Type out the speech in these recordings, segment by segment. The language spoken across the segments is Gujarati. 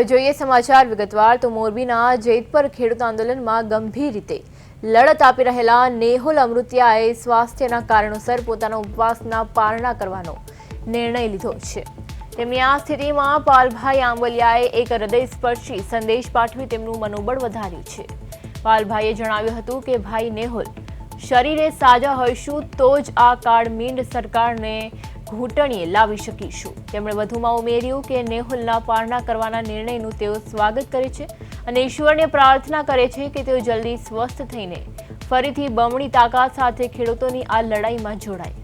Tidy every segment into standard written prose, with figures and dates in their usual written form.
હવે જોઈએ સમાચાર વિગતવાર તો મોરબીના જેતપર ખેડૂત આંદોલનમાં ગંભીર રીતે લડત આપી રહેલા નેહુલ અમૃતિયાએ સ્વાસ્થ્યના કારણોસર પોતાના ઉપવાસના પારણા કરવાનો નિર્ણય લીધો છે। તેમની આ સ્થિતિમાં પાલભાઈ આંબલિયાએ એક હૃદયસ્પર્શી સંદેશ પાઠવી તેમનું મનોબળ વધાર્યું છે। પાલભાઈએ જણાવ્યું હતું કે ભાઈ નેહુલ, શરીરે સાજા હોઈશું તો જ આ કાળમીંડ સરકારને ઘૂંટણીએ લાવી શકીશું। તેમણે વધુમાં ઉમેર્યું કે નેહુલના પારણા કરવાના નિર્ણયનું તેઓ સ્વાગત કરે છે અને ઈશ્વરને પ્રાર્થના કરે છે કે તેઓ જલ્દી સ્વસ્થ થઈને ફરીથી બમણી તાકાત સાથે ખેડૂતોની આ લડાઈમાં જોડાય।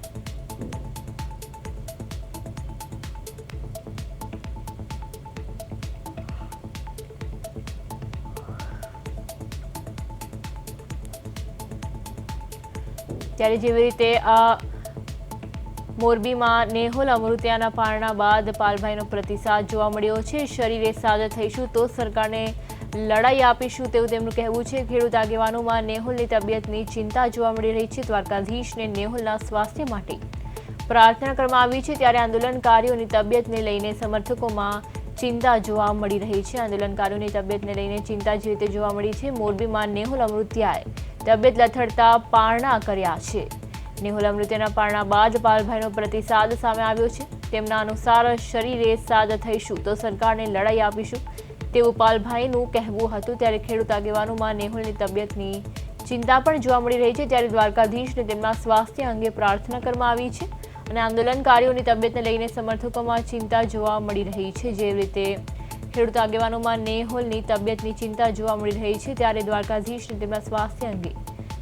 ત્યારે જેવી રીતે મોરબીમાં નેહુલ અમૃતિયાના પારણા બાદ પાલભાઈનો પ્રતિસાદ જોવા મળ્યો છે। શરીરે સાજા થઈશું તો સરકારને લડાઈ આપીશું તેવું તેમનું કહેવું છે। ખેડૂત આગેવાનોમાં નેહુલની તબિયતની ચિંતા જોવા મળી રહી છે। દ્વારકાધીશને નેહુલના સ્વાસ્થ્ય માટે પ્રાર્થના કરવામાં આવી છે। ત્યારે આંદોલનકારીઓની તબિયતને લઈને સમર્થકોમાં ચિંતા જોવા મળી રહી છે। આંદોલનકારીઓની તબિયતને લઈને ચિંતા જે રીતે જોવા મળી છે। મોરબીમાં નેહુલ અમૃતિયાએ તબિયત લથડતા પારણા કર્યા છે। નેહુલ અમૃતિયાના પારણા બાદ પાલભાઈનો પ્રતિસાદ સામે આવ્યો છે। તેમના અનુસાર શરીરે સાજા થઈશું તો સરકારને લડાઈ આપીશું તેવું પાલભાઈનું કહેવું હતું। ત્યારે ખેડૂત આગેવાનોમાં નેહુલની તબિયતની ચિંતા પણ જોવા મળી રહી છે। ત્યારે દ્વારકાધીશને તેમના સ્વાસ્થ્ય અંગે પ્રાર્થના કરવામાં આવી છે અને આંદોલનકારીઓની તબિયતને લઈને સમર્થકોમાં ચિંતા જોવા મળી રહી છે। જે રીતે ખેડૂત આગેવાનોમાં નેહુલની તબિયતની ચિંતા જોવા મળી રહી છે ત્યારે દ્વારકાધીશને તેમના સ્વાસ્થ્ય અંગે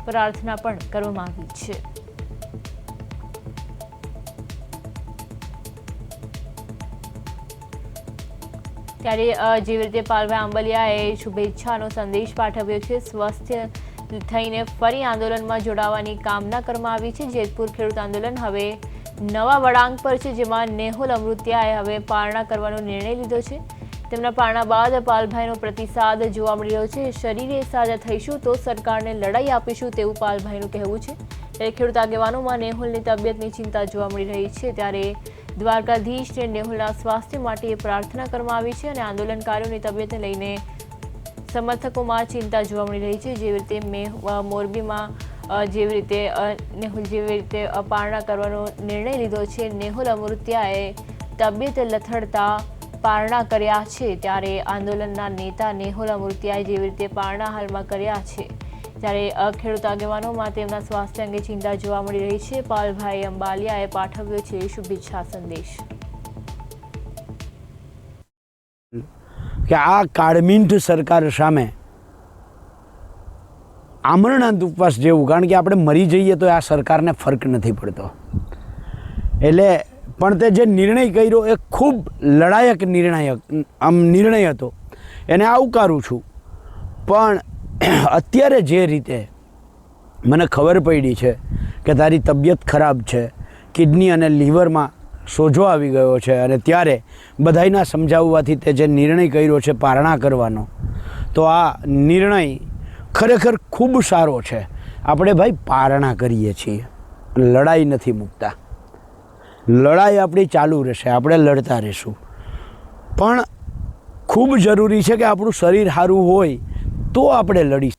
પ્રાર્થના પણ કરવામાં આવી છે। ત્યારે જેવી રીતે પાલભાઈ આંબલિયાએ શુભેચ્છાનો સંદેશ પાઠવ્યો છે। સ્વસ્થ થઈને ફરી આંદોલનમાં જોડાવાની કામના કરવામાં આવી છે। જેતપુર ખેડૂત આંદોલન હવે નવા વળાંક પર છે, જેમાં નેહુલ અમૃતિયાએ હવે પારણા કરવાનો નિર્ણય લીધો છે। તેમના પારણા બાદ પાલભાઈનો પ્રતિસાદ જોવા મળી રહ્યો છે। શરીરે સાજા થઈશું તો સરકારને લડાઈ આપીશું તેવું પાલભાઈનું કહેવું છે। ત્યારે ખેડૂત આગેવાનોમાં નેહુલની તબિયતની ચિંતા જોવા મળી રહી છે। ત્યારે દ્વારકાધીશને નેહુલના સ્વાસ્થ્ય માટે પ્રાર્થના કરવામાં આવી છે અને આંદોલનકારીઓની તબિયતને લઈને સમર્થકોમાં ચિંતા જોવા મળી રહી છે। જેવી રીતે મોરબીમાં જેવી રીતે નેહુલ જેવી રીતે પારણા કરવાનો નિર્ણય લીધો છે। નેહુલ અમૃતિયાએ તબિયત લથડતા પારણા કર્યા છે। ત્યારે આંદોલનના નેતા નેહુલ અમૃતિયાએ જેવી રીતે પારણા હાલમાં કર્યા છે ત્યારે ખેડૂત આગેવાનોમાં તેમના સ્વાસ્થ્ય અંગે ચિંતા જોવા મળી રહી છે। પાલભાઈ આંબલિયાએ પાઠવ્યો છે શુભેચ્છા સંદેશ કે આ કાળમીંઠ સરકાર સામે આમરણાંત ઉપવાસ જેવું, કારણ કે આપણે મરી જઈએ તો આ સરકારને ફરક નથી પડતો। એટલે પણ તે જે નિર્ણય કર્યો એ ખૂબ લડાયક નિર્ણય હતો, એને આવકારું છું। પણ અત્યારે જે રીતે મને ખબર પડી છે કે તારી તબિયત ખરાબ છે, કિડની અને લીવરમાં સોજો આવી ગયો છે, અને ત્યારે બધાયના સમજાવવાથી તે જે નિર્ણય કર્યો છે પારણા કરવાનો, તો આ નિર્ણય ખરેખર ખૂબ સારો છે। આપણે ભાઈ પારણા કરીએ છીએ, લડાઈ નથી મૂકતા। લડાઈ આપણી ચાલુ રહેશે, આપણે લડતા રહીશું, પણ ખૂબ જરૂરી છે કે આપણું શરીર સારું હોય તો આપણે લડી